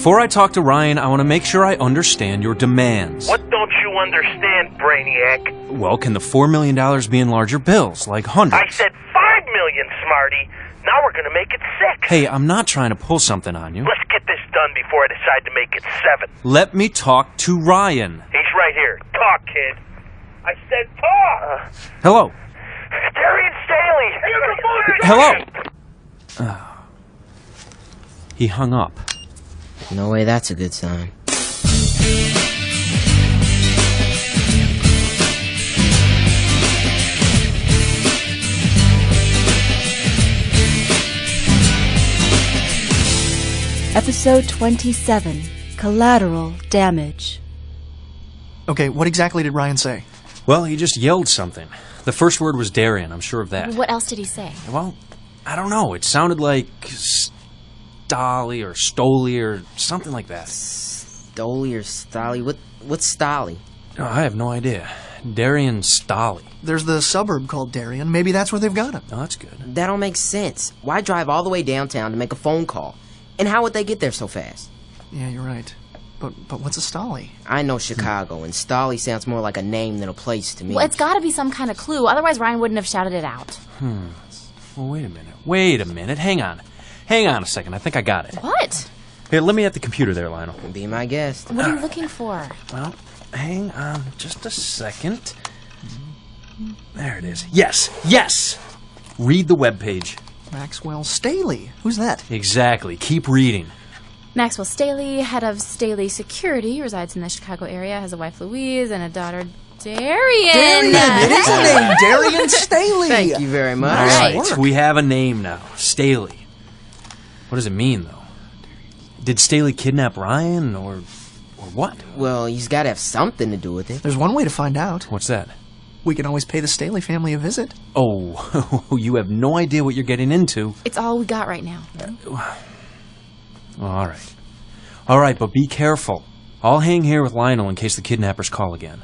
Before I talk to Ryan, I want to make sure I understand your demands. What don't you understand, Brainiac? Well, can the $4 million be in larger bills, like hundreds? I said 5 million, Smarty. Now we're gonna make it 6. Hey, I'm not trying to pull something on you. Let's get this done before I decide to make it 7. Let me talk to Ryan. He's right here. Talk, kid. I said talk! Hello. Darian Staley! Hello. He hung up. No way that's a good sign. Episode 27, Collateral Damage. Okay, what exactly did Ryan say? Well, he just yelled something. The first word was Darian, I'm sure of that. What else did he say? Well, I don't know. It sounded like Stolly or Stoli or something like that. Stoli or Stolly? What's Stolly? Oh, I have no idea. Darian Stolly. There's the suburb called Darien. Maybe that's where they've got him. Oh, that's good. That don't make sense. Why drive all the way downtown to make a phone call? And how would they get there so fast? Yeah, you're right. But what's a Stolly? I know Chicago, and Stolly sounds more like a name than a place to me. Well, it's got to be some kind of clue. Otherwise, Ryan wouldn't have shouted it out. Well, wait a minute. Hang on a second. I think I got it. What? Here, let me at the computer there, Lionel. Be my guest. What are you looking for? Well, hang on just a second. There it is. Yes! Read the webpage. Maxwell Staley. Who's that? Exactly. Keep reading. Maxwell Staley, head of Staley Security, resides in the Chicago area, has a wife, Louise, and a daughter, Darian. It is a name. Darian Staley. Thank you very much. All right, work. we have a name now. Staley. What does it mean, though? Did Staley kidnap Ryan, or what? Well, he's got to have something to do with it. There's one way to find out. What's that? We can always pay the Staley family a visit. Oh, you have no idea what you're getting into. It's all we got right now. All right, but be careful. I'll hang here with Lionel in case the kidnappers call again.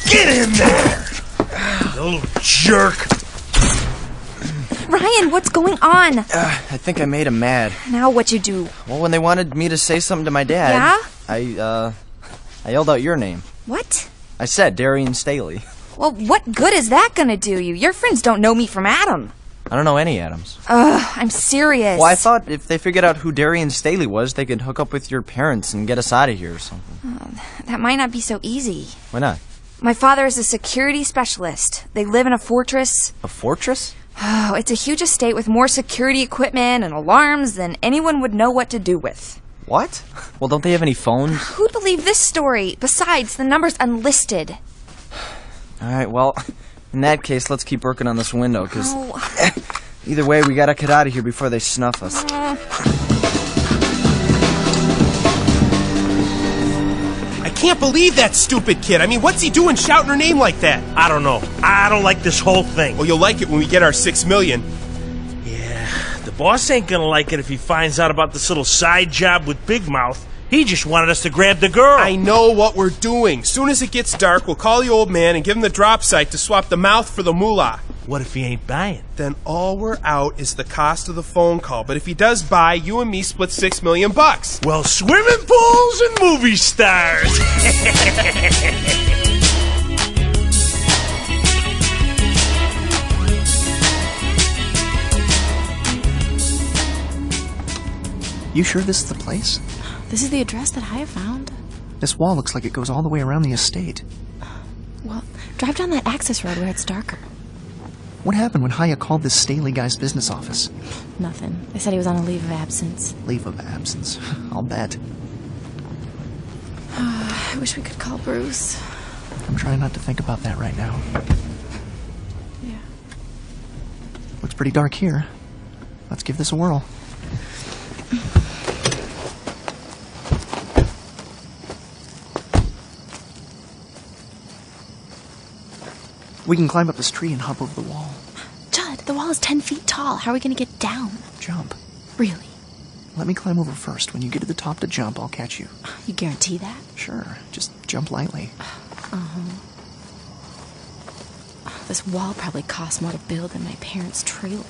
Get in there! You little jerk! Ryan, what's going on? I think I made him mad. Now what you do? Well, when they wanted me to say something to my dad, Yeah? I yelled out your name. What? I said Darian Staley. Well, what good is that gonna do you? Your friends don't know me from Adam. I don't know any Adams. I'm serious. Well, I thought if they figured out who Darian Staley was, they could hook up with your parents and get us out of here or something. That might not be so easy. Why not? My father is a security specialist. They live in a fortress. A fortress? Oh, it's a huge estate with more security equipment and alarms than anyone would know what to do with. What? Well, don't they have any phones? Who'd believe this story? Besides, the number's unlisted. All right, well, in that case, let's keep working on this window, because Oh. either way, we gotta get out of here before they snuff us. I can't believe that stupid kid. I mean, what's he doing shouting her name like that? I don't know. I don't like this whole thing. Well, you'll like it when we get our 6 million. Yeah, the boss ain't gonna like it if he finds out about this little side job with Big Mouth. He just wanted us to grab the girl. I know what we're doing. Soon as it gets dark, we'll call the old man and give him the drop site to swap the mouth for the moolah. What if he ain't buying? Then all we're out is the cost of the phone call. But if he does buy, you and me split $6 million. Well, swimming pools and movie stars. You sure this is the place? This is the address that Haya found. This wall looks like it goes all the way around the estate. Well, drive down that access road where it's darker. What happened when Haya called this Staley guy's business office? Nothing. They said he was on a leave of absence. Leave of absence. I'll bet. I wish we could call Bruce. I'm trying not to think about that right now. Yeah. Looks pretty dark here. Let's give this a whirl. We can climb up this tree and hop over the wall. Judd, the wall is 10 feet tall. How are we going to get down? Jump. Really? Let me climb over first. When you get to the top to jump, I'll catch you. You guarantee that? Sure. Just jump lightly. This wall probably cost more to build than my parents' trailer.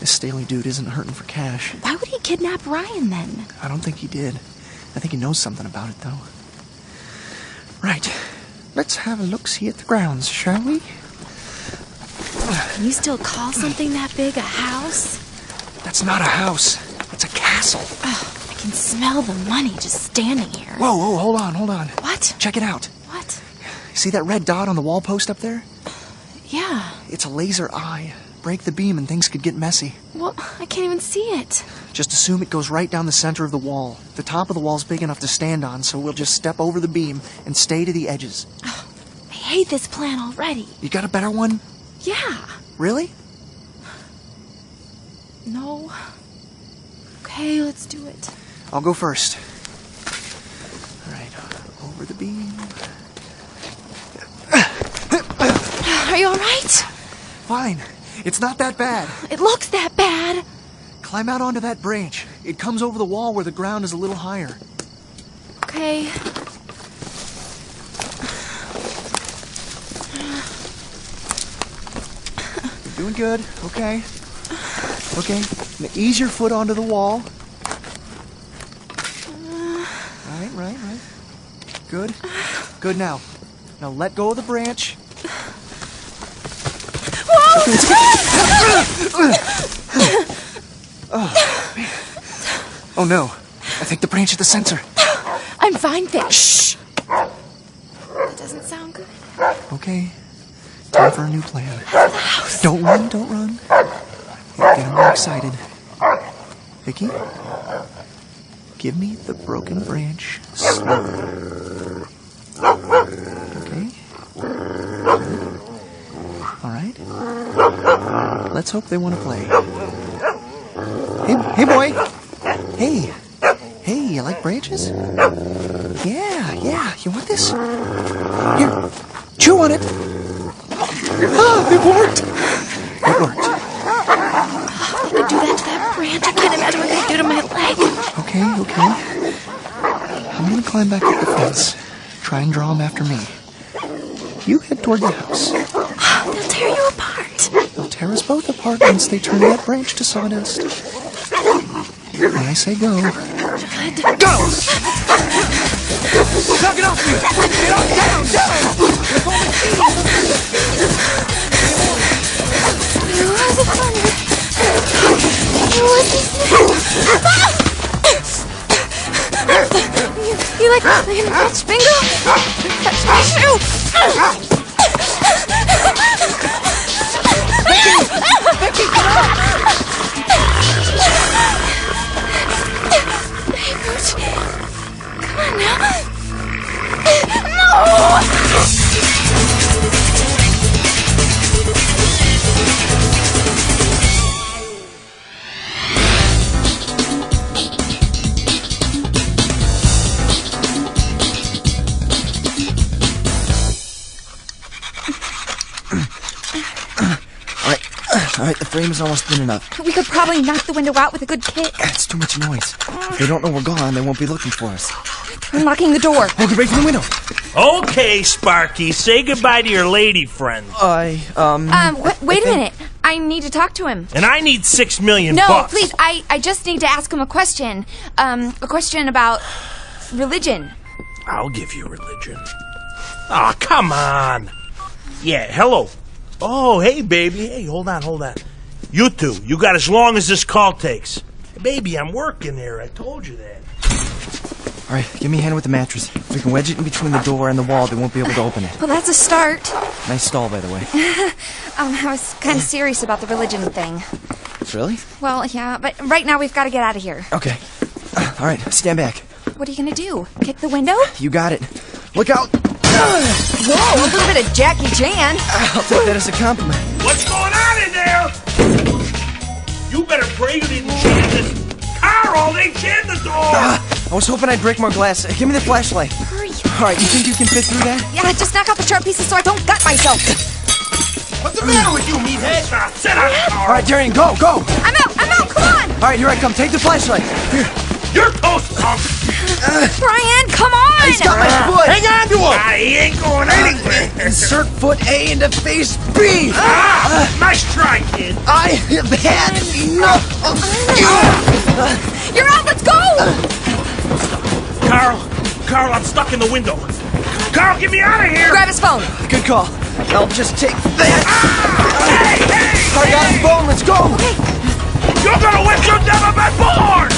This Staley dude isn't hurting for cash. Why would he kidnap Ryan then? I don't think he did. I think he knows something about it, though. Right. Let's have a look-see at the grounds, shall we? Can you still call something that big a house? That's not a house. It's a castle. Oh, I can smell the money just standing here. Whoa, hold on. What? Check it out. What? See that red dot on the wall post up there? Yeah. It's a laser eye. Break the beam and things could get messy. Well, I can't even see it. Just assume it goes right down the center of the wall. The top of the wall's big enough to stand on, so we'll just step over the beam and stay to the edges. Oh, I hate this plan already. You got a better one? Yeah. Really? No. Okay, let's do it. I'll go first. All right, over the beam. Are you all right? Fine. It's not that bad. It looks that bad. Climb out onto that branch. It comes over the wall where the ground is a little higher. Okay. You're doing good. Okay. Now ease your foot onto the wall. Right. Good. Good now. Now let go of the branch. Whoa! Oh no. I think the branch hit the sensor. I'm fine, Fish. Shh. That doesn't sound good. Okay. Time for a new plan. Out of the house. Don't run. You're getting more excited. Vicky? Give me the broken branch slowly. Okay? Alright. Let's hope they want to play. Hey, boy! Hey, you like branches? Yeah. You want this? Here, chew on it. It worked. They do that to that branch. I can't imagine what they do to my leg. Okay. I'm gonna climb back up the fence. Try and draw them after me. You head toward the house. They'll tear you apart. They'll tear us both apart once they turn that branch to sawdust. When I say go... Good. Go! Knock it off me! Get on, down! You like playing catch bingo? Touch my shoe! Vicky, come on! Come on now. No! All right, the frame is almost thin enough. We could probably knock the window out with a good kick. It's too much noise. If they don't know we're gone, they won't be looking for us. I'm locking the door. Oh, get ready for the window. Okay, Sparky, say goodbye to your lady friend. Wait a minute. I need to talk to him. And I need $6 million. No, please. I just need to ask him a question. A question about religion. I'll give you religion. Aw, come on. Yeah, hello. Oh, hey, baby. Hey, hold on. You two, you got as long as this call takes. Hey, baby, I'm working there. I told you that. All right, give me a hand with the mattress. If we can wedge it in between the door and the wall, they won't be able to open it. Well, that's a start. Nice stall, by the way. I was kind of serious about the religion thing. Really? Well, yeah, but right now we've got to get out of here. Okay. All right, stand back. What are you going to do? Kick the window? You got it. Look out! Whoa, a little bit of Jackie Chan. I'll take that as a compliment. What's going on in there? You better pray you didn't jam this car all they jammed the door. I was hoping I'd break more glass. Give me the flashlight. Hurry. All right, you think you can fit through that? Yeah, just knock out the sharp pieces so I don't gut myself. What's the matter with you, meathead? Now, sit on the car. All right, Darian, go! I'm out, come on. All right, here I come. Take the flashlight. Here. You're toast, punk. Brian, come on. He's got my foot. Hang on to him. he ain't going anywhere. Insert foot A into face B. Nice try, kid. I have had enough of you. You're out. Let's go. Carl, I'm stuck in the window. Carl, get me out of here. Grab his phone. Good call. I'll just take that. Hey! I got his phone. Let's go. You're gonna wish you'd never been born!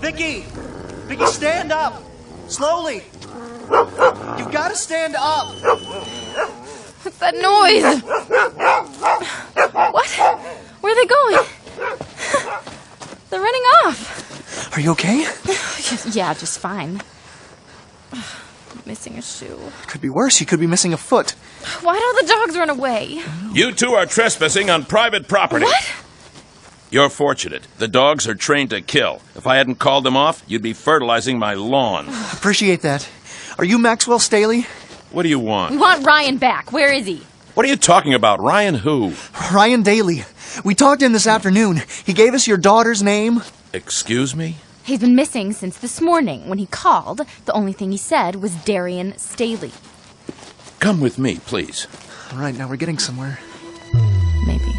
Vicky, stand up. Slowly. You've got to stand up. What's that noise? What? Where are they going? They're running off. Are you okay? Yeah, just fine. Missing a shoe. Could be worse. You could be missing a foot. Why'd all the dogs run away? You two are trespassing on private property. What? You're fortunate. The dogs are trained to kill. If I hadn't called them off, you'd be fertilizing my lawn. Appreciate that. Are you Maxwell Staley? What do you want? We want Ryan back. Where is he? What are you talking about? Ryan who? Ryan Daly. We talked to him this afternoon. He gave us your daughter's name. Excuse me? He's been missing since this morning. When he called, the only thing he said was Darian Staley. Come with me, please. All right, now we're getting somewhere. Maybe.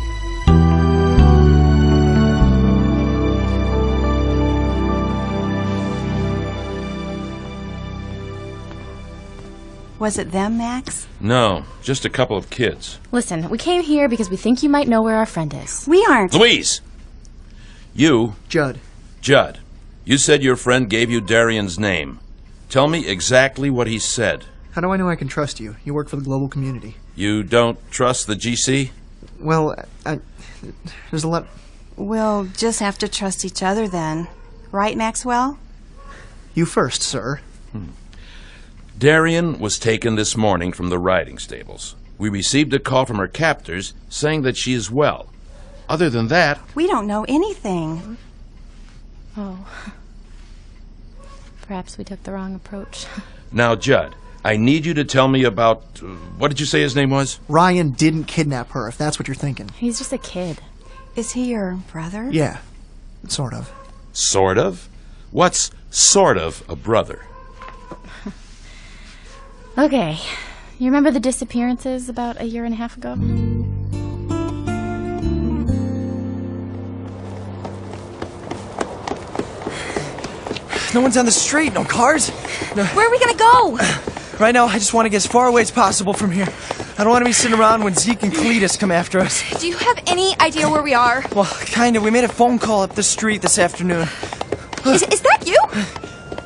Was it them, Max? No, just a couple of kids. Listen, we came here because we think you might know where our friend is. We aren't. Louise! You... Judd. Judd, you said your friend gave you Darian's name. Tell me exactly what he said. How do I know I can trust you? You work for the global community. You don't trust the GC? Well, there's a lot... We'll just have to trust each other then. Right, Maxwell? You first, sir. Darian was taken this morning from the riding stables. We received a call from her captors saying that she is well. Other than that... We don't know anything. Oh. Perhaps we took the wrong approach. Now, Judd, I need you to tell me about... what did you say his name was? Ryan didn't kidnap her, if that's what you're thinking. He's just a kid. Is he your brother? Yeah, sort of. Sort of? What's sort of a brother? Okay. You remember the disappearances about a year and a half ago? No one's on the street, no cars. No. Where are we gonna go? Right now, I just want to get as far away as possible from here. I don't want to be sitting around when Zeke and Cletus come after us. Do you have any idea where we are? Well, kind of. We made a phone call up the street this afternoon. Is that you?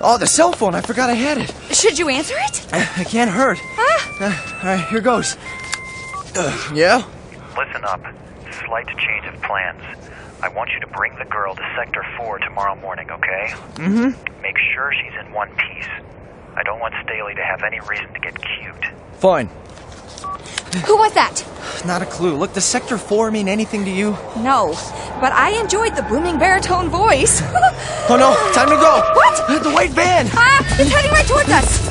Oh, the cell phone. I forgot I had it. Should you answer it? It can't hurt. All right, here goes. Yeah? Listen up. Slight change of plans. I want you to bring the girl to Sector 4 tomorrow morning, okay? Mm-hmm. Make sure she's in one piece. I don't want Staley to have any reason to get cute. Fine. Who was that? Not a clue. Look, does Sector 4 mean anything to you? No, but I enjoyed the booming baritone voice. Oh no, time to go. What? The white van. It's heading right towards us.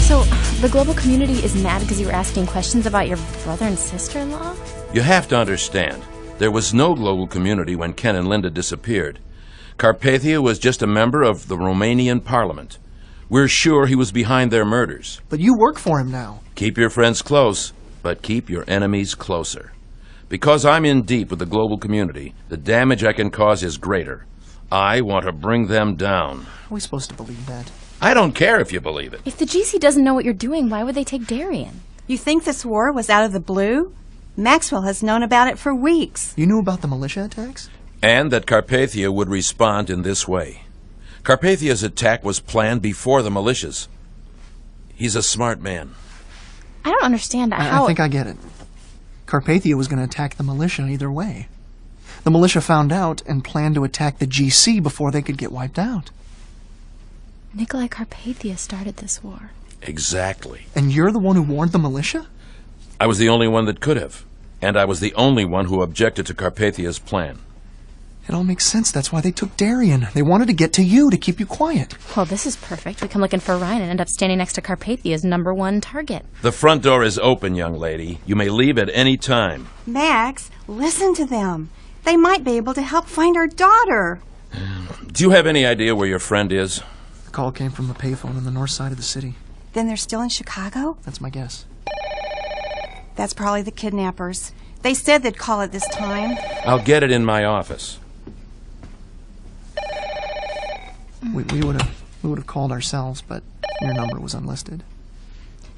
So, the global community is mad because you were asking questions about your brother and sister-in-law? You have to understand, there was no global community when Ken and Linda disappeared. Carpathia was just a member of the Romanian parliament. We're sure he was behind their murders. But you work for him now. Keep your friends close, but keep your enemies closer. Because I'm in deep with the global community, the damage I can cause is greater. I want to bring them down. Are we supposed to believe that? I don't care if you believe it. If the GC doesn't know what you're doing, why would they take Darian? You think this war was out of the blue? Maxwell has known about it for weeks. You knew about the militia attacks? And that Carpathia would respond in this way. Carpathia's attack was planned before the militias. He's a smart man. I don't understand how... I think I get it. Carpathia was going to attack the militia either way. The militia found out and planned to attack the GC before they could get wiped out. Nikolai Carpathia started this war. Exactly. And you're the one who warned the militia? I was the only one that could have. And I was the only one who objected to Carpathia's plan. It all makes sense. That's why they took Darien. They wanted to get to you to keep you quiet. Well, this is perfect. We come looking for Ryan and end up standing next to Carpathia's #1 target. The front door is open, young lady. You may leave at any time. Max, listen to them. They might be able to help find our daughter. Do you have any idea where your friend is? The call came from a payphone on the north side of the city. Then they're still in Chicago? That's my guess. That's probably the kidnappers. They said they'd call at this time. I'll get it in my office. We would have called ourselves, but your number was unlisted.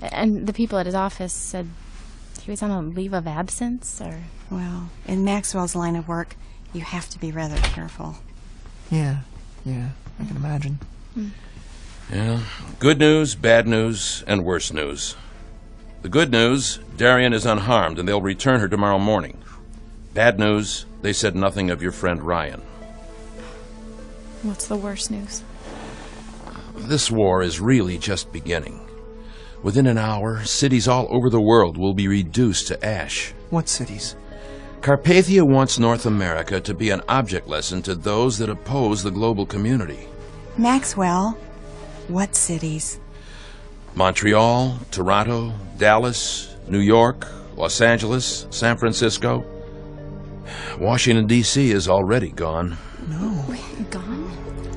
And the people at his office said he was on a leave of absence, or... Well, in Maxwell's line of work, you have to be rather careful. Yeah, I can imagine. Yeah, good news, bad news, and worse news. The good news, Darien is unharmed, and they'll return her tomorrow morning. Bad news, they said nothing of your friend Ryan. What's the worst news? This war is really just beginning. Within an hour, cities all over the world will be reduced to ash. What cities? Carpathia wants North America to be an object lesson to those that oppose the global community. Maxwell, what cities? Montreal, Toronto, Dallas, New York, Los Angeles, San Francisco. Washington, D.C. is already gone. No. Gone?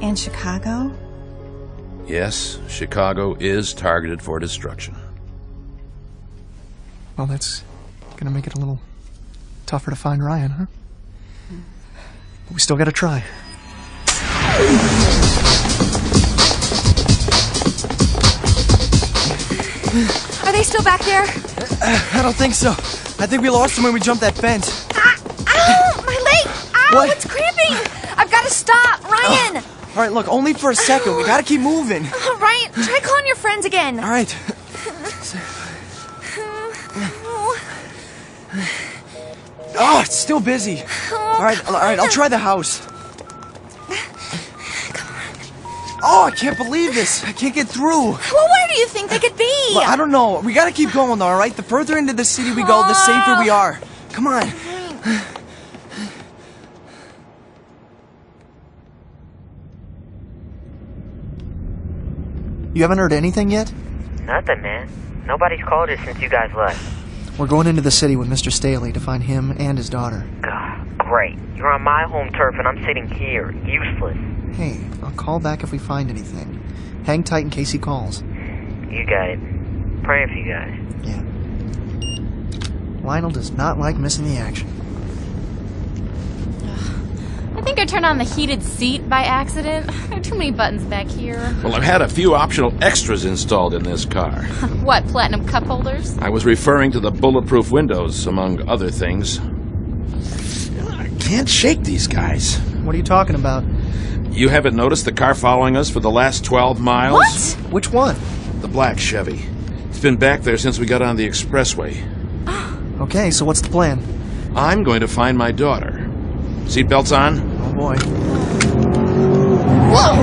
And Chicago? Yes, Chicago is targeted for destruction. Well, that's gonna make it a little tougher to find Ryan, huh? But we still gotta try. Are they still back there? I don't think so. I think we lost them when we jumped that fence. Ow! My leg! Ow! What? It's cramping! I've got to stop! Ryan! All right, look, only for a second. We gotta keep moving. Ryan, try calling your friends again. All right. Oh, it's still busy. All right, I'll try the house. Oh, I can't believe this. I can't get through. Well, where do you think they could be? Look, I don't know. We gotta keep going, all right? The further into the city we go, the safer we are. Come on. You haven't heard anything yet? Nothing, man. Nobody's called us since you guys left. We're going into the city with Mr. Staley to find him and his daughter. God, great. You're on my home turf and I'm sitting here, useless. Hey, I'll call back if we find anything. Hang tight in case he calls. You got it. Praying for you guys. Yeah. Lionel does not like missing the action. I think I turned on the heated seat by accident. There are too many buttons back here. Well, I've had a few optional extras installed in this car. What, platinum cup holders? I was referring to the bulletproof windows, among other things. I can't shake these guys. What are you talking about? You haven't noticed the car following us for the last 12 miles? What? Which one? The black Chevy. It's been back there since we got on the expressway. Okay, so what's the plan? I'm going to find my daughter. Seatbelts on? Oh, boy. Whoa!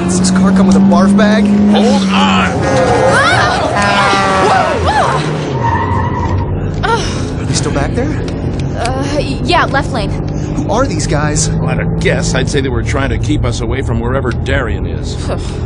Does this car come with a barf bag? Hold on! Are they still back there? Yeah, left lane. Who are these guys? Well, at a guess, I'd say they were trying to keep us away from wherever Darien is.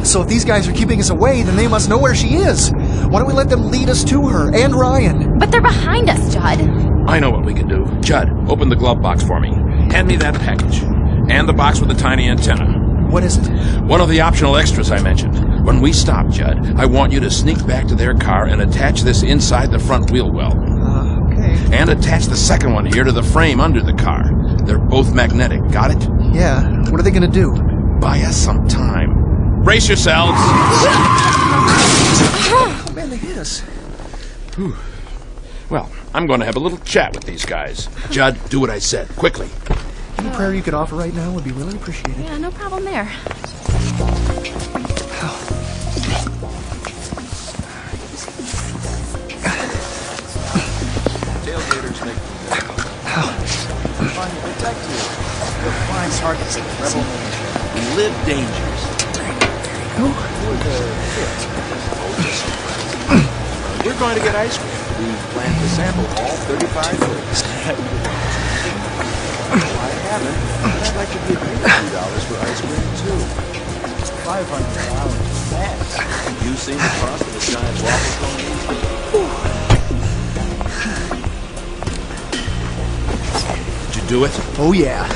So if these guys are keeping us away, then they must know where she is. Why don't we let them lead us to her, and Ryan? But they're behind us, Judd. I know what we can do. Judd, open the glove box for me. Hand me that package. And the box with the tiny antenna. What is it? One of the optional extras I mentioned. When we stop, Judd, I want you to sneak back to their car and attach this inside the front wheel well. Okay. And attach the second one here to the frame under the car. They're both magnetic. Got it? Yeah. What are they gonna do? Buy us some time. Brace yourselves. Oh, man, they hit us. Whew. Well, I'm going to have a little chat with these guys. Judd, do what I said. Quickly. Any prayer you could offer right now would be really appreciated. Yeah, no problem there. Tailgaters make fun to protect you. You're flying targets of the rebel militia. We live dangerous. We're going to get ice cream. we plan to sample all 35 flavors. I haven't. I'd like to give you $2 for ice cream, too. $500. Thanks. You seen the cost of a giant waffle cone? Did you do it? Oh, yeah.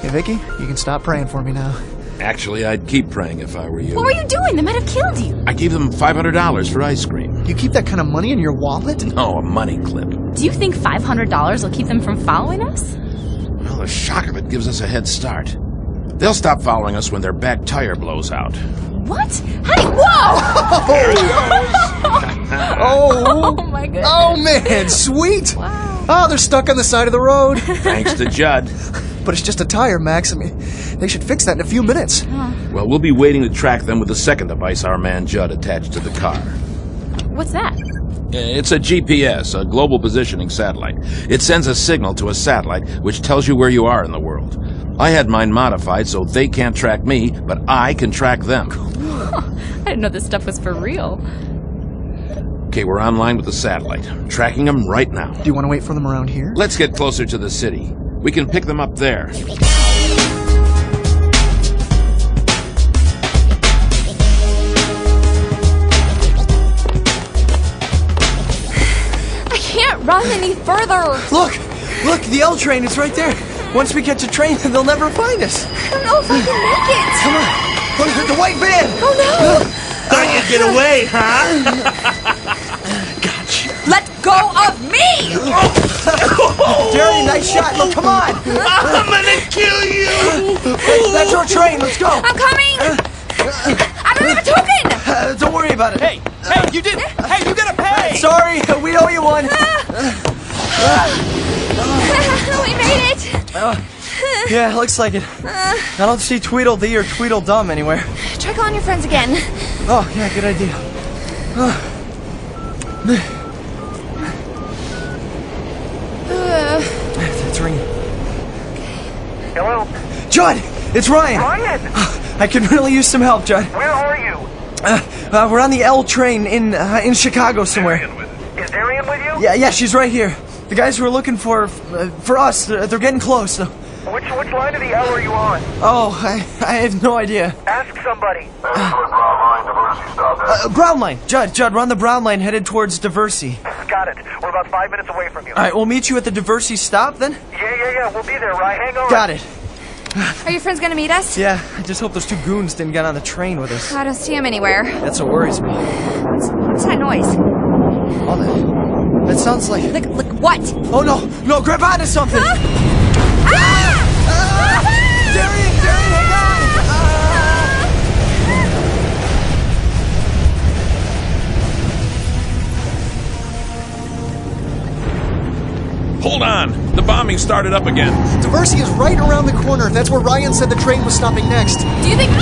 Hey, Vicky, you can stop praying for me now. Actually, I'd keep praying if I were you. What were you doing? They might have killed you. I gave them $500 for ice cream. You keep that kind of money in your wallet? No, a money clip. Do you think $500 will keep them from following us? Well, the shock of it gives us a head start. They'll stop following us when their back tire blows out. What? Honey, whoa! There he goes. Oh my goodness. Oh, man, sweet. Wow. Oh, they're stuck on the side of the road. Thanks to Judd. But it's just a tire, Max. I mean, they should fix that in a few minutes. Well, we'll be waiting to track them with the second device our man Judd attached to the car. What's that? It's a GPS, a global positioning satellite. It sends a signal to a satellite which tells you where you are in the world. I had mine modified so they can't track me, but I can track them. I didn't know this stuff was for real. Okay, we're online with the satellite. Tracking them right now. Do you want to wait for them around here? Let's get closer to the city. We can pick them up there. I can't run any further. Look, the L train is right there. Once we catch a train, they'll never find us. I don't know if I can make it. Come on, the white van. Oh no! Thought you'd get away, huh? Let go of me! Darian, nice shot. Look, come on. I'm gonna kill you! That's our train. Let's go. I'm coming! I don't have a token! Don't worry about it. Hey, you did. Hey, you gotta pay. Sorry, we owe you one. We made it! Yeah, looks like it. I don't see Tweedledee or Tweedledum anywhere. Try calling your friends again. Oh, yeah, good idea. It's ringing. Hello? Judd, it's Ryan. Ryan! I could really use some help, Judd. Where are you? We're on the L train in Chicago somewhere. Is Darian with you? Yeah, she's right here. The guys who are looking for us, they're getting close. So. Which line of the L are you on? Oh, I have no idea. Ask somebody. Brown line. Judd, we're on the Brown line headed towards Diversey. Got it. We're about 5 minutes away from you. All right, we'll meet you at the Diversey stop then? Yeah. We'll be there, right? Hang on. Got it. Are your friends gonna meet us? Yeah, I just hope those two goons didn't get on the train with us. I don't see them anywhere. That's what worries me. What's that noise? Oh, that sounds like... Look, what? Oh, no, grab onto something! Darian, hang Hold on! The bombing started up again. Diversey is right around the corner. That's where Ryan said the train was stopping next. Do you think...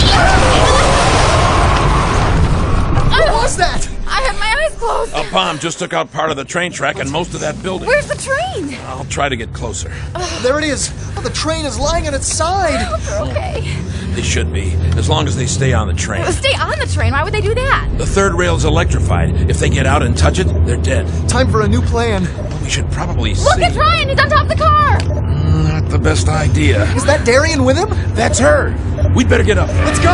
What was that? I had my eyes closed. A bomb just took out part of the train track and most of that building. Where's the train? I'll try to get closer. There it is. Oh, the train is lying on its side. Okay. They should be, as long as they stay on the train. Stay on the train. Why would they do that? The third rail's electrified. If they get out and touch it, they're dead. Time for a new plan. We should probably Look, it's Ryan. He's on top of the car. Not the best idea. Is that Darian with him? That's her. We'd better get up. Let's go.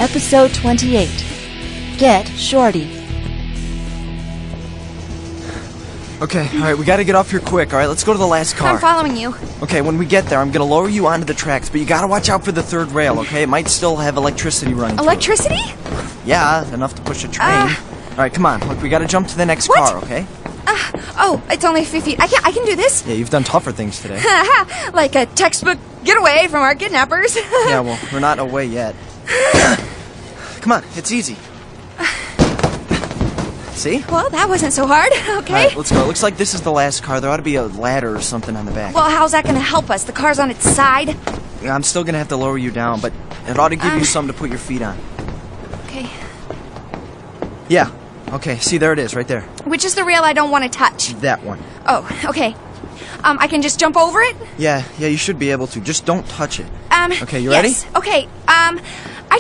Episode 28. Get Shorty. Okay, alright, we gotta get off here quick, alright? Let's go to the last car. I'm following you. Okay, when we get there, I'm gonna lower you onto the tracks, but you gotta watch out for the third rail, okay? It might still have electricity running. Electricity? Yeah, enough to push a train. Alright, come on. Look, we gotta jump to the next car, okay? Oh, it's only 3 feet. I can do this. Yeah, you've done tougher things today. Like a textbook getaway from our kidnappers. Yeah, well, we're not away yet. Come on, it's easy. See? Well, that wasn't so hard. Okay. All right, let's go. It looks like this is the last car. There ought to be a ladder or something on the back. Well, how's that going to help us? The car's on its side. Yeah, I'm still going to have to lower you down, but it ought to give you something to put your feet on. Okay. Yeah. Okay, see, there it is, right there. Which is the rail I don't want to touch? That one. Oh, okay. I can just jump over it? Yeah, you should be able to. Just don't touch it. Okay, you yes. ready? Okay, I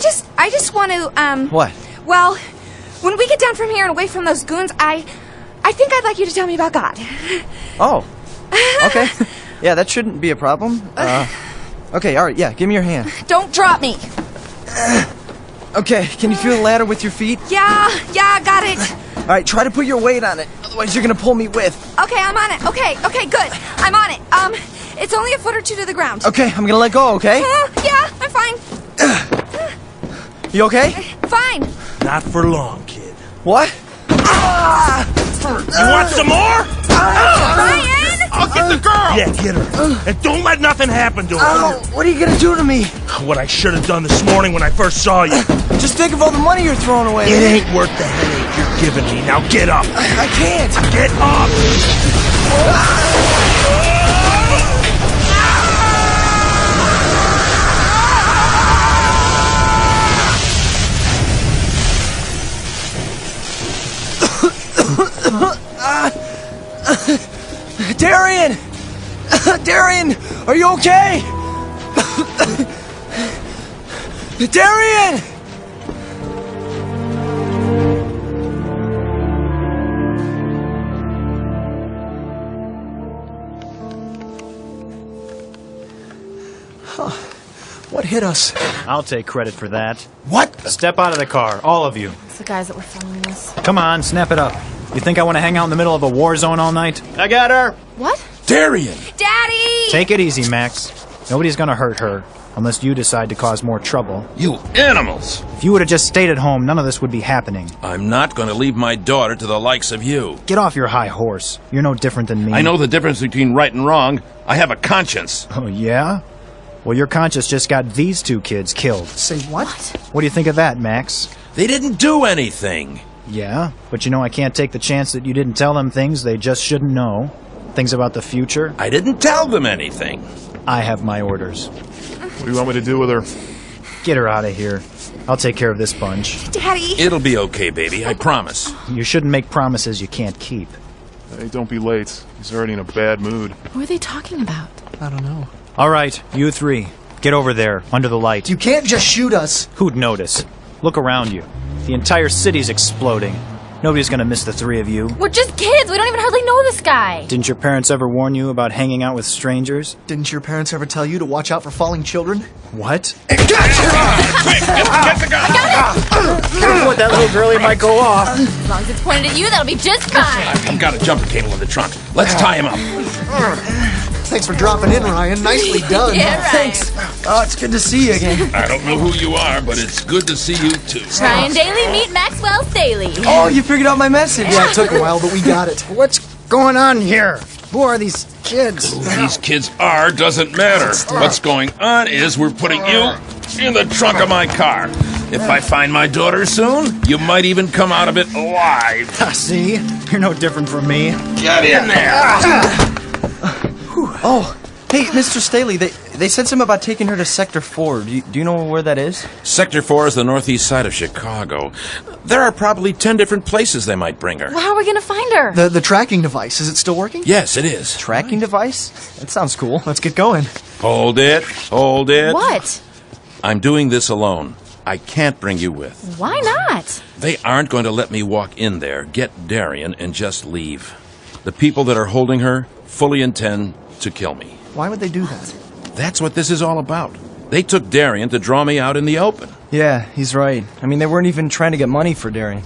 just want to, What? Well, when we get down from here and away from those goons, I think I'd like you to tell me about God. Oh. Okay. Yeah, that shouldn't be a problem. Okay, alright, yeah, give me your hand. Don't drop me. Okay, can you feel the ladder with your feet? Yeah, got it. Alright, try to put your weight on it, otherwise you're gonna pull me with. Okay, I'm on it. Okay, good. I'm on it. It's only a foot or two to the ground. Okay, I'm gonna let go, okay? Yeah, I'm fine. You okay? Fine. Not for long, kid. What? You want some more? Ryan! I'll get the girl! Yeah, get her. And don't let nothing happen to her. Oh, what are you gonna do to me? What I should have done this morning when I first saw you. Just think of all the money you're throwing away. It ain't worth the headache you're giving me. Now get up. I can't. Get up! Darian! Darian! Are you okay? Darian! What hit us? I'll take credit for that. What? Step out of the car, all of you. It's the guys that were following us. Come on, snap it up. You think I want to hang out in the middle of a war zone all night? I got her! What? Darian! Daddy! Take it easy, Max. Nobody's gonna hurt her, unless you decide to cause more trouble. You animals! If you would have just stayed at home, none of this would be happening. I'm not going to leave my daughter to the likes of you. Get off your high horse. You're no different than me. I know the difference between right and wrong. I have a conscience. Oh, yeah? Well, your conscience just got these two kids killed. Say what? What do you think of that, Max? They didn't do anything. Yeah, but you know I can't take the chance that you didn't tell them things they just shouldn't know. Things about the future. I didn't tell them anything. I have my orders. What do you want me to do with her? Get her out of here. I'll take care of this bunch. Daddy! It'll be okay, baby. I promise. You shouldn't make promises you can't keep. Hey, don't be late. He's already in a bad mood. Who are they talking about? I don't know. All right, you three. Get over there, under the light. You can't just shoot us. Who'd notice? Look around you. The entire city's exploding. Nobody's gonna miss the three of you. We're just kids. We don't even hardly know this guy. Didn't your parents ever warn you about hanging out with strangers? Didn't your parents ever tell you to watch out for falling children? What? Quick, get the gun! Careful, that little girlie might go off. As long as it's pointed at you, that'll be just fine. I've got a jumper cable in the trunk. Let's tie him up. Thanks for dropping in, Ryan. Nicely done. Yeah, Ryan. Thanks. Oh, it's good to see you again. I don't know who you are, but it's good to see you too. Ryan Daly, meet Maxwell Staley. Oh, you figured out my message. Yeah, it took a while, but we got it. What's going on here? Who are these kids? Who these kids are doesn't matter. What's going on is we're putting you in the trunk of my car. If I find my daughter soon, you might even come out of it alive. See? You're no different from me. Get in there! Oh, hey, Mr. Staley, they said something about taking her to Sector 4. Do you know where that is? Sector 4 is the northeast side of Chicago. There are probably 10 different places they might bring her. Well, how are we going to find her? The tracking device, is it still working? Yes, it is. Tracking device? That sounds cool. Let's get going. Hold it. Hold it. What? I'm doing this alone. I can't bring you with. Why not? They aren't going to let me walk in there, get Darian, and just leave. The people that are holding her fully intend to kill me. Why would they do that? That's what this is all about. They took Darian to draw me out in the open. Yeah, he's right. I mean, they weren't even trying to get money for Darian.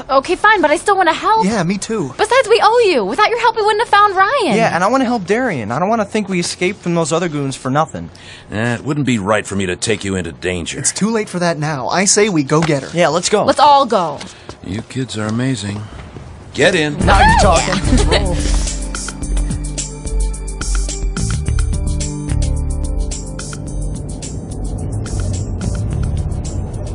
Okay, fine, but I still want to help. Yeah, me too. Besides, we owe you. Without your help, we wouldn't have found Ryan. Yeah, and I want to help Darian. I don't want to think we escaped from those other goons for nothing. It wouldn't be right for me to take you into danger. It's too late for that now. I say we go get her. Yeah, let's go. Let's all go. You kids are amazing. Get in. Now you're talking.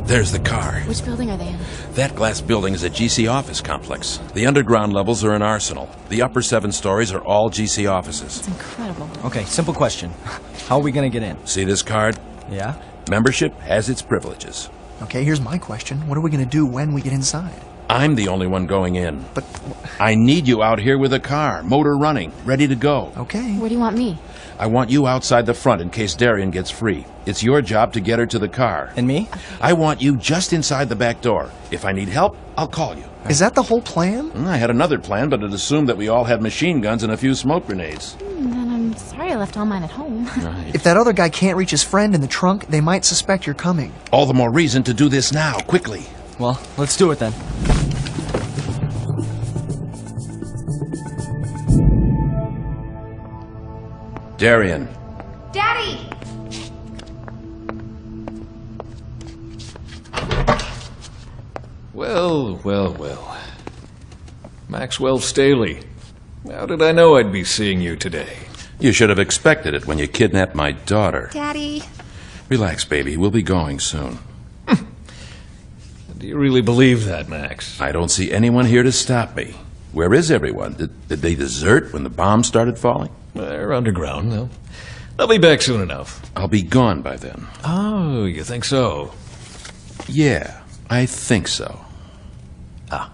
There's the car. Which building are they in? That glass building is a GC office complex. The underground levels are an arsenal. The upper 7 stories are all GC offices. It's incredible. Okay, simple question. How are we going to get in? See this card? Yeah? Membership has its privileges. Okay, here's my question. What are we going to do when we get inside? I'm the only one going in. But I need you out here with a car, motor running, ready to go. Okay. Where do you want me? I want you outside the front in case Darian gets free. It's your job to get her to the car. And me? I want you just inside the back door. If I need help, I'll call you. Is that the whole plan? I had another plan, but it assumed that we all had machine guns and a few smoke grenades. Then I'm sorry I left all mine at home. Right. If that other guy can't reach his friend in the trunk, they might suspect you're coming. All the more reason to do this now, quickly. Well, let's do it then. Darian. Daddy! Well, well, well. Maxwell Staley. How did I know I'd be seeing you today? You should have expected it when you kidnapped my daughter. Daddy. Relax, baby. We'll be going soon. Do you really believe that, Max? I don't see anyone here to stop me. Where is everyone? Did they desert when the bombs started falling? They're underground. They'll be back soon enough. I'll be gone by then. Oh, you think so? Yeah, I think so. Ah,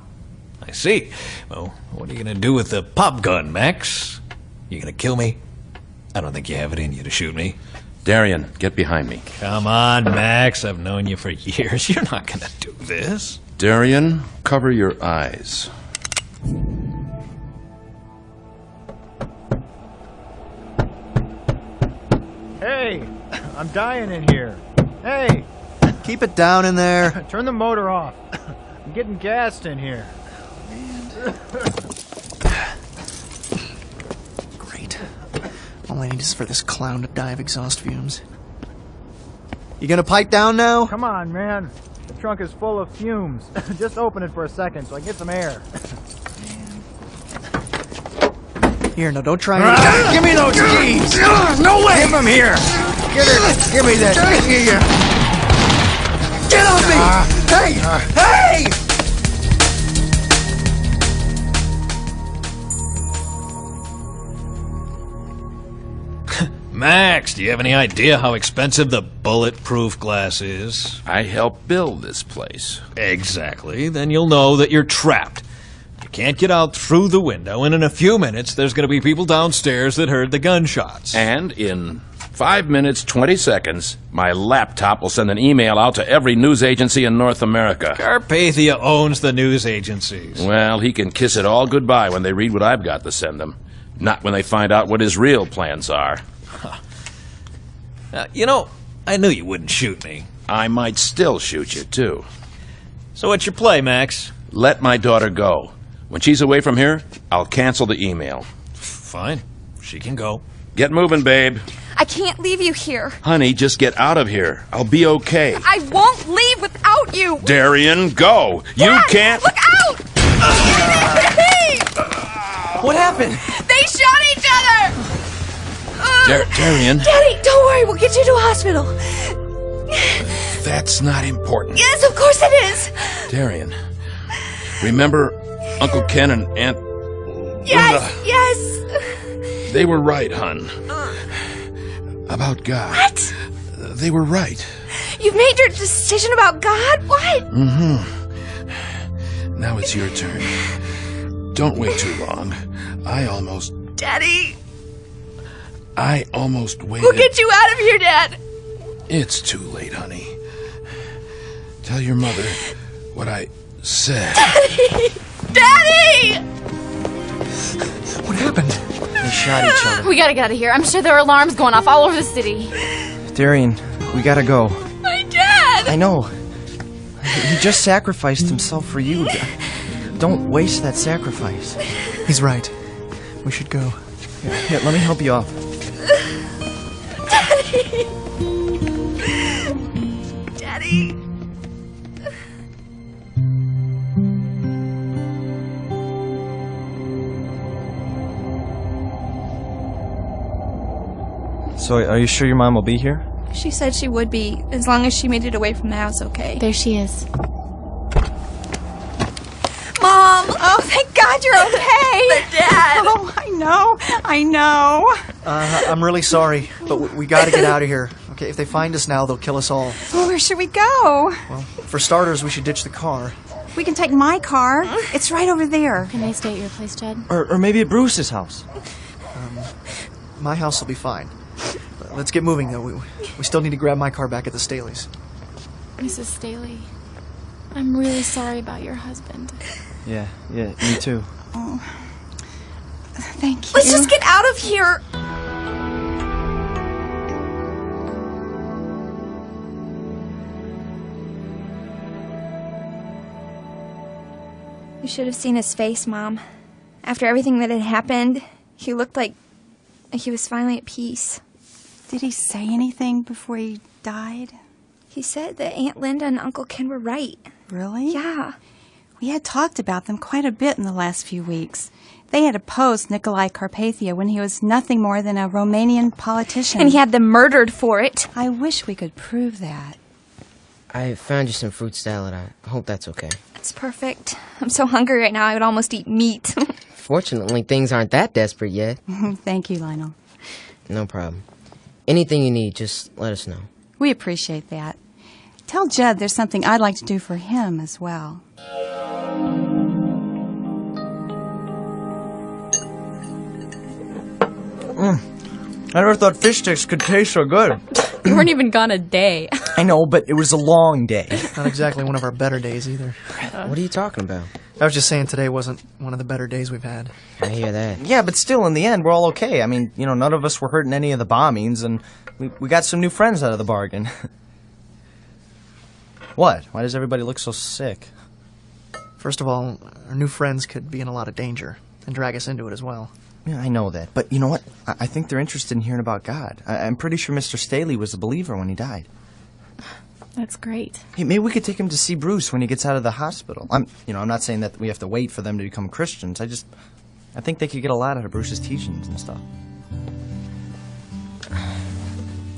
I see. Well, what are you going to do with the pop gun, Max? You going to kill me? I don't think you have it in you to shoot me. Darian, get behind me. Come on, Max. I've known you for years. You're not going to do this. Darian, cover your eyes. Hey, I'm dying in here. Hey, Keep it down in there. turn the motor off. I'm getting gassed in here. Great. All I need is for this clown to die of exhaust fumes. You gonna pipe down now? Come on, man. The trunk is full of fumes. Just open it for a second so I can get some air. Here, no, don't try it. Give me those keys! No way! Give them here! Give me that! Get off me! Hey! Hey! Max, do you have any idea how expensive the bulletproof glass is? I helped build this place. Exactly. Then you'll know that you're trapped. You can't get out through the window, and in a few minutes there's going to be people downstairs that heard the gunshots. And in 5 minutes, 20 seconds, my laptop will send an email out to every news agency in North America. Carpathia owns the news agencies. Well, he can kiss it all goodbye when they read what I've got to send them. Not when they find out what his real plans are. You know, I knew you wouldn't shoot me. I might still shoot you, too. So what's your play, Max? Let my daughter go. When she's away from here, I'll cancel the email. Fine. She can go. Get moving, babe. I can't leave you here. Honey, just get out of here. I'll be okay. I won't leave without you. Darian, go. You Dad, can't... Look out! What happened? They shot each other! Darian, Daddy, don't worry. We'll get you to a hospital. that's not important. Yes, of course it is. Darian, remember Uncle Ken and Aunt Yes, Linda? yes. They were right, hon. About God. What? They were right. You've made your decision about God? What? Mm-hmm. Now it's your turn. Don't wait too long. Daddy. I almost waited. We'll get you out of here, Dad. It's too late, honey. Tell your mother what I said. Daddy! What happened? They shot each other. We gotta get out of here. I'm sure there are alarms going off all over the city. Darian, we gotta go. My dad! I know. He just sacrificed himself for you. Don't waste that sacrifice. He's right. We should go. Here, let me help you off. Daddy! Daddy! So, are you sure your mom will be here? She said she would be, as long as she made it away from the house okay. There she is. Mom! Oh, thank God you're okay! But Dad! Oh, I know. I'm really sorry, but we gotta get out of here. Okay, if they find us now, they'll kill us all. Well, where should we go? Well, for starters, we should ditch the car. We can take my car. It's right over there. Can I stay at your place, Jed? Or maybe at Bruce's house. My house will be fine. Let's get moving, though. We still need to grab my car back at the Staley's. Mrs. Staley, I'm really sorry about your husband. Yeah, me too. Oh, thank you. Let's just get out of here. You should have seen his face, Mom. After everything that had happened, he looked like he was finally at peace. Did he say anything before he died? He said that Aunt Linda and Uncle Ken were right. Really? Yeah. We had talked about them quite a bit in the last few weeks. They had opposed Nicolae Carpathia when he was nothing more than a Romanian politician. And he had them murdered for it. I wish we could prove that. I found you some fruit salad. I hope that's okay. It's perfect. I'm so hungry right now I would almost eat meat. Fortunately, things aren't that desperate yet. Thank you, Lionel. No problem. Anything you need, just let us know. We appreciate that. Tell Judd there's something I'd like to do for him as well. I never thought fish sticks could taste so good. You weren't even gone a day. I know, but it was a long day. Not exactly one of our better days either. What are you talking about? I was just saying today wasn't one of the better days we've had. I hear that. Yeah, but still, in the end, we're all okay. I mean, none of us were hurt in any of the bombings, and we got some new friends out of the bargain. What? Why does everybody look so sick? First of all, our new friends could be in a lot of danger and drag us into it as well. Yeah, I know that. But you know what? I think they're interested in hearing about God. I'm pretty sure Mr. Staley was a believer when he died. That's great. Hey, maybe we could take him to see Bruce when he gets out of the hospital. I'm not saying that we have to wait for them to become Christians. I think they could get a lot out of Bruce's teachings and stuff.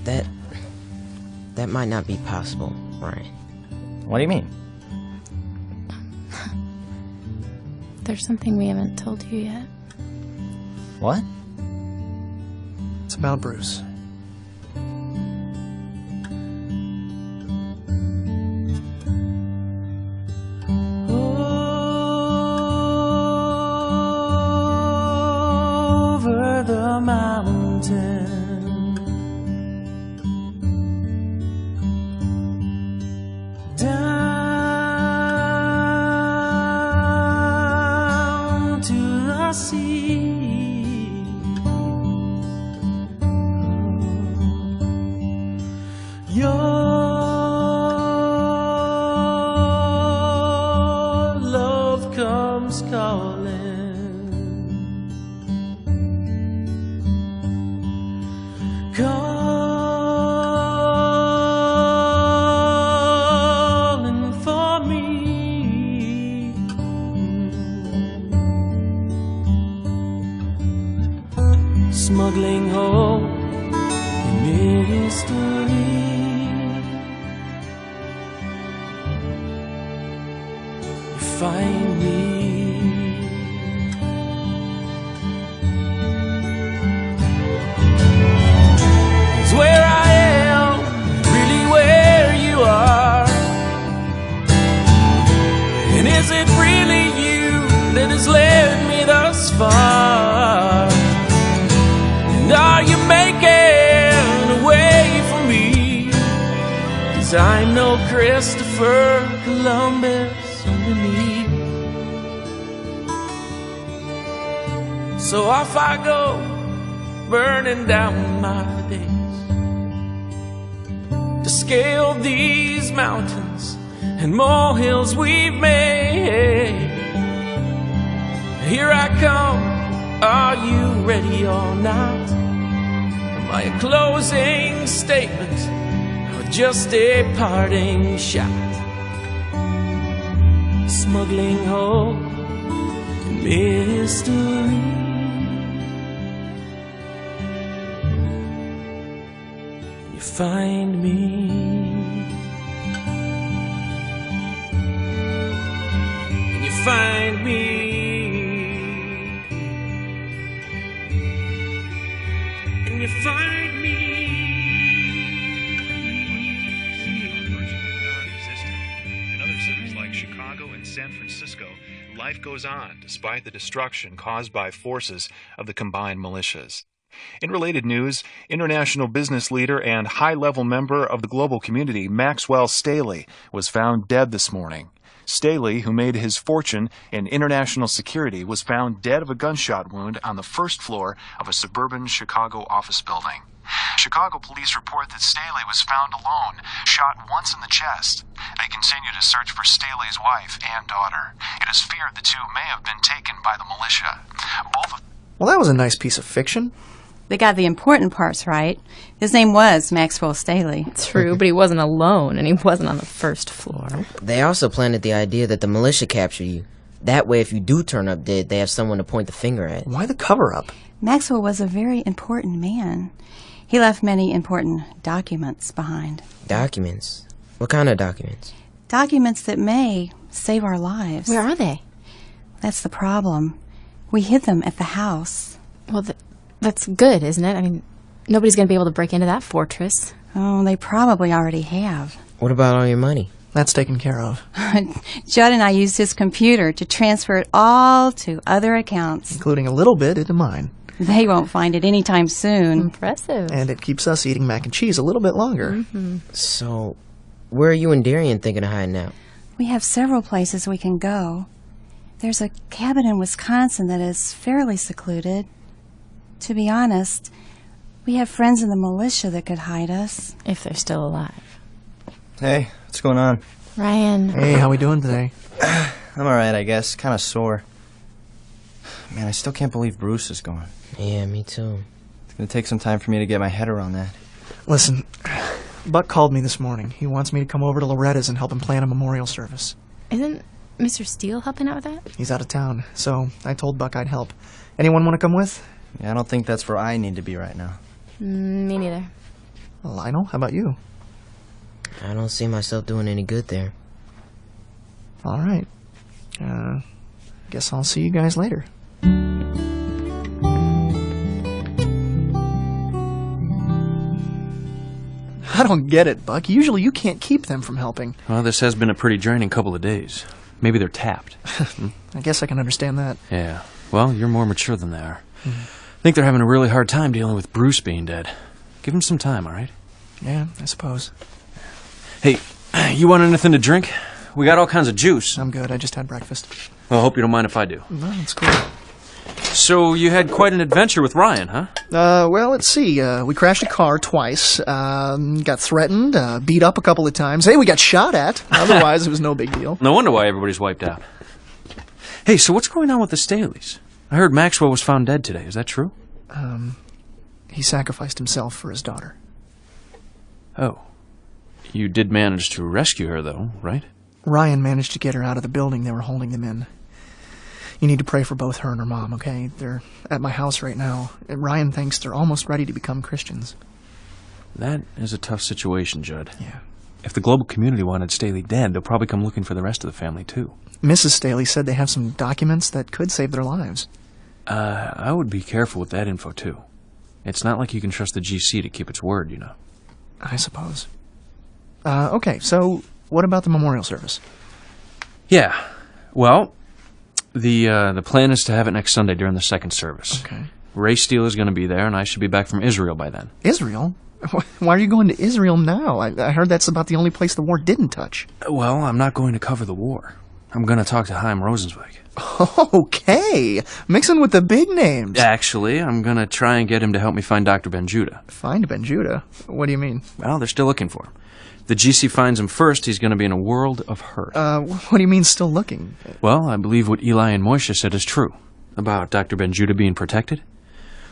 That might not be possible, Ryan. What do you mean? There's something we haven't told you yet. What? It's about Bruce. Over the mountain, down to the sea. Your love comes calling. Calling for me. Smuggling hope in mystery. You find me. It's where I am, really where you are. And is it really you that has led me thus far? And are you making a way for me? 'Cause I'm no Christopher Columbus underneath. So off I go, burning down my days to scale these mountains and molehills we've made. Here I come, are you ready or not? Am I a closing statement or just a parting shot? Smuggling hope and mystery. You find me. And you find me. And you find me. life goes on despite the destruction caused by forces of the combined militias. In related news, international business leader and high-level member of the global community Maxwell Staley was found dead this morning. Staley, who made his fortune in international security, was found dead of a gunshot wound on the first floor of a suburban Chicago office building. Chicago police report that Staley was found alone, shot once in the chest. They continue to search for Staley's wife and daughter. It is feared the two may have been taken by the militia. Well, that was a nice piece of fiction. They got the important parts right. His name was Maxwell Staley. True, but he wasn't alone, and he wasn't on the first floor. They also planted the idea that the militia capture you. That way, if you do turn up dead, they have someone to point the finger at. Why the cover-up? Maxwell was a very important man. He left many important documents behind. Documents? What kind of documents? Documents that may save our lives. Where are they? That's the problem. We hid them at the house. Well, that's good, isn't it? I mean, nobody's going to be able to break into that fortress. Oh, they probably already have. What about all your money? That's taken care of. Judd and I used his computer to transfer it all to other accounts. Including a little bit into mine. They won't find it anytime soon. Impressive. And it keeps us eating mac and cheese a little bit longer. Mm-hmm. So, where are you and Darian thinking of hiding out? We have several places we can go. There's a cabin in Wisconsin that is fairly secluded. To be honest, we have friends in the militia that could hide us. If they're still alive. Hey, what's going on? Ryan. Hey, how we doing today? I'm alright, I guess. Kind of sore. Man, I still can't believe Bruce is gone. Yeah, me too. It's gonna take some time for me to get my head around that. Listen, Buck called me this morning. He wants me to come over to Loretta's and help him plan a memorial service. Isn't Mr. Steele helping out with that? He's out of town, so I told Buck I'd help. Anyone want to come with? Yeah, I don't think that's where I need to be right now. Me neither. Lionel, how about you? I don't see myself doing any good there. All right. Guess I'll see you guys later. I don't get it, Buck. Usually you can't keep them from helping. Well, this has been a pretty draining couple of days. Maybe they're tapped. I guess I can understand that. Yeah. Well, you're more mature than they are. I think they're having a really hard time dealing with Bruce being dead. Give them some time, all right? Yeah, I suppose. Hey, you want anything to drink? We got all kinds of juice. I'm good. I just had breakfast. Well, I hope you don't mind if I do. No, it's cool. So you had quite an adventure with Ryan, huh? Well, let's see. We crashed a car twice, got threatened, beat up a couple of times. Hey, we got shot at. Otherwise, it was no big deal. No wonder why everybody's wiped out. Hey, so what's going on with the Staleys? I heard Maxwell was found dead today. Is that true? He sacrificed himself for his daughter. Oh. You did manage to rescue her, though, right? Ryan managed to get her out of the building they were holding them in. You need to pray for both her and her mom, okay? They're at my house right now. Ryan thinks they're almost ready to become Christians. That is a tough situation, Judd. Yeah. If the global community wanted Staley dead, they'll probably come looking for the rest of the family, too. Mrs. Staley said they have some documents that could save their lives. I would be careful with that info, too. It's not like you can trust the GC to keep its word, you know. I suppose. Okay, so what about the memorial service? Yeah. Well, the plan is to have it next Sunday during the second service. Okay. Ray Steele is going to be there, and I should be back from Israel by then. Israel? Why are you going to Israel now? I heard that's about the only place the war didn't touch. Well, I'm not going to cover the war. I'm going to talk to Chaim Rosenzweig. Okay. Mixing with the big names. Actually, I'm going to try and get him to help me find Dr. Ben Judah. Find Ben Judah? What do you mean? Well, they're still looking for him. If the GC finds him first, he's going to be in a world of hurt. What do you mean still looking? Well, I believe what Eli and Moishe said is true. About Dr. Ben Judah being protected.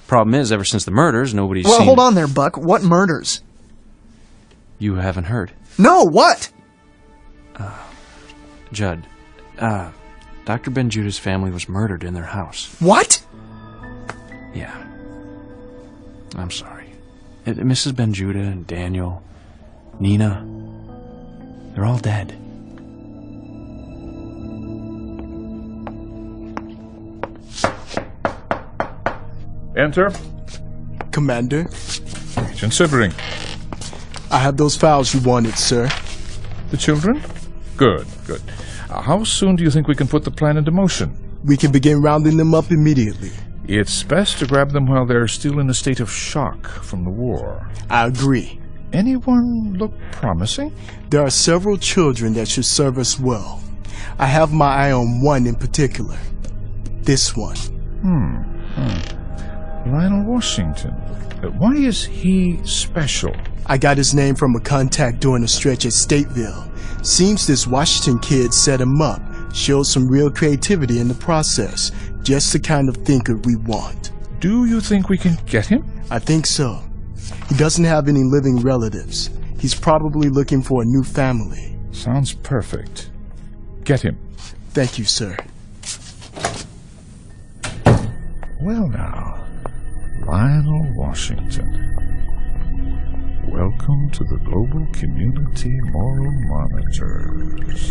Problem is, ever since the murders, nobody's seen... Well, hold on there, Buck. What murders? You haven't heard. No, what? Judd, Dr. Ben Judah's family was murdered in their house. What? Yeah. I'm sorry. Mrs. Ben Judah and Daniel, Nina, they're all dead. Enter. Commander. Agent Sibbering. I have those files you wanted, sir. The children? Good, good. How soon do you think we can put the plan into motion? We can begin rounding them up immediately. It's best to grab them while they're still in a state of shock from the war. I agree. Anyone look promising? There are several children that should serve us well. I have my eye on one in particular. This one. Lionel Washington. Why is he special? I got his name from a contact during a stretch at Stateville. Seems this Washington kid set him up. Showed some real creativity in the process. Just the kind of thinker we want. Do you think we can get him? I think so. He doesn't have any living relatives. He's probably looking for a new family. Sounds perfect. Get him. Thank you, sir. Well now, Lionel Washington. Welcome to the Global Community Moral Monitors.